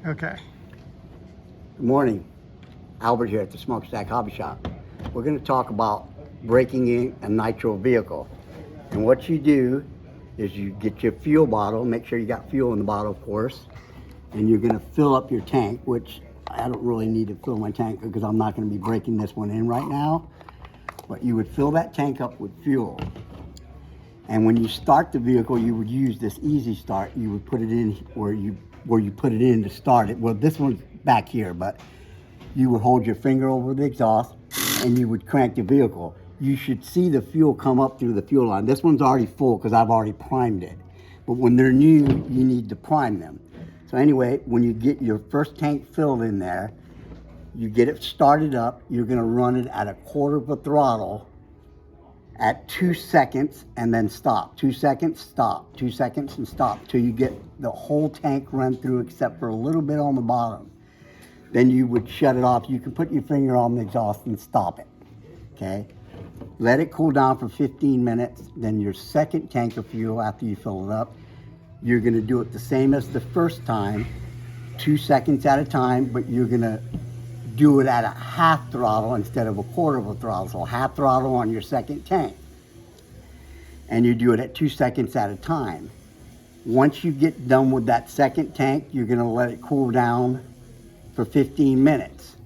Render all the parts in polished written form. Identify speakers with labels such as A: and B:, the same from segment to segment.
A: Okay.
B: Good morning. Albert here at the Smokestack Hobby Shop. We're going to talk about breaking in a nitro vehicle. And what you do is you get your fuel bottle, make sure you got fuel in the bottle, of course, and you're going to fill up your tank, which I don't really need to fill my tank because I'm not going to be breaking this one in right now. But you would fill that tank up with fuel. And when you start the vehicle, you would use this easy start. You would put it in where you put it in to start it. Well, this one's back here, but you would hold your finger over the exhaust and you would crank the vehicle. You should see the fuel come up through the fuel line. This one's already full because I've already primed it. But when they're new, you need to prime them. So anyway, when you get your first tank filled in there, you get it started up. You're going to run it at 1/4 of a throttle at 2 seconds and then stop. 2 seconds, stop. 2 seconds and stop till you get the whole tank run through except for a little bit on the bottom. Then you would shut it off. You can put your finger on the exhaust and stop it, okay? Let it cool down for 15 minutes. Then your second tank of fuel after you fill it up, you're gonna do it the same as the first time, 2 seconds at a time, but you're gonna do it at a half throttle instead of 1/4 of a throttle. So half throttle on your second tank. And you do it at 2 seconds at a time. Once you get done with that second tank, you're gonna let it cool down for 15 minutes.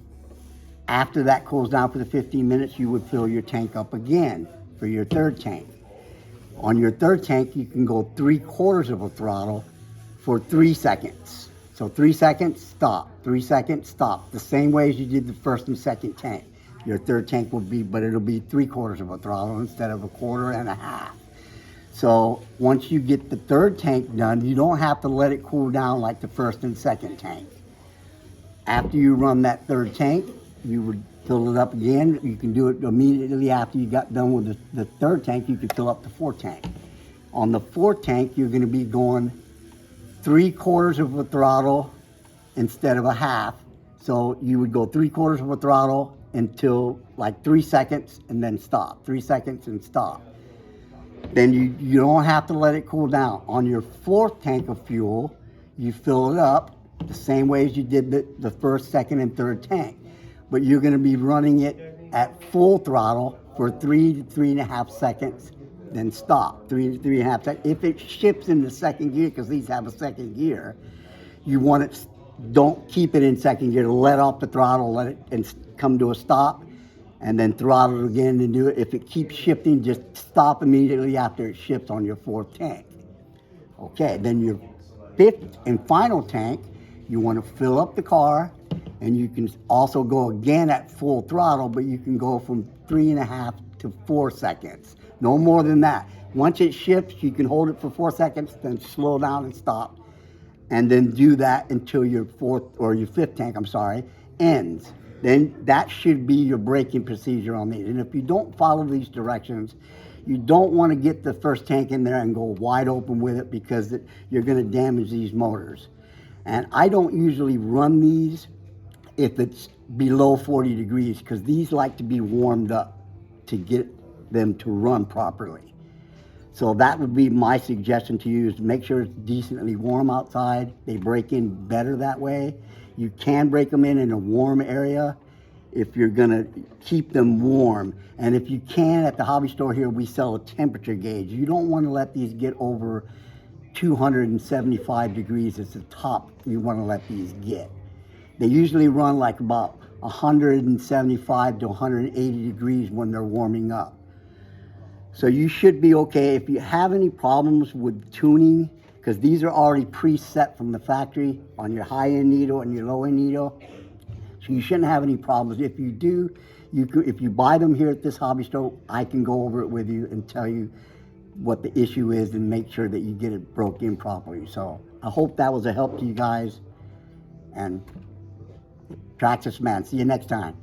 B: After that cools down for the 15 minutes, you would fill your tank up again for your third tank. On your third tank, you can go 3/4 of a throttle for 3 seconds. So 3 seconds, stop. 3 seconds, stop. The same way as you did the first and second tank. Your third tank will be, but it'll be 3/4 of a throttle instead of 1/4 and a half. So once you get the third tank done, you don't have to let it cool down like the first and second tank. After you run that third tank, you would fill it up again. You can do it immediately after you got done with the third tank. You could fill up the fourth tank. On the fourth tank, you're going to be going 3/4 of a throttle instead of a half. So you would go 3/4 of a throttle until like 3 seconds and then stop. 3 seconds and stop. Then you don't have to let it cool down. On your fourth tank of fuel, you fill it up the same way as you did the first, second, and third tank. But you're going to be running it at full throttle for 3 to 3.5 seconds, then stop. 3 to 3.5 seconds. If it shifts into second gear, because these have a second gear, you want it, don't keep it in second gear. Let off the throttle, let it and come to a stop, and then throttle it again and do it. If it keeps shifting, just stop immediately after it shifts on your fourth tank. Okay, then your fifth and final tank, you want to fill up the car, and you can also go again at full throttle, but you can go from 3.5 to 4 seconds. No more than that. Once it shifts, you can hold it for 4 seconds, then slow down and stop, and then do that until your fifth tank, ends. Then that should be your braking procedure on these. And if you don't follow these directions, you don't want to get the first tank in there and go wide open with it because you're going to damage these motors. And I don't usually run these if it's below 40 degrees because these like to be warmed up to get them to run properly. So that would be my suggestion to you is to make sure it's decently warm outside. They break in better that way. You can break them in a warm area if you're gonna keep them warm. And if you can, at the hobby store here, we sell a temperature gauge. You don't wanna let these get over 275 degrees is the top you want to let these get. They usually run like about 175 to 180 degrees when they're warming up. So you should be okay. If you have any problems with tuning, because these are already preset from the factory on your high-end needle and your low-end needle, so you shouldn't have any problems. If you do, if you buy them here at this hobby store, I can go over it with you and tell you what the issue is and make sure that you get it broke in properly. So I hope that was a help to you guys. And Traxxas, man, see you next time.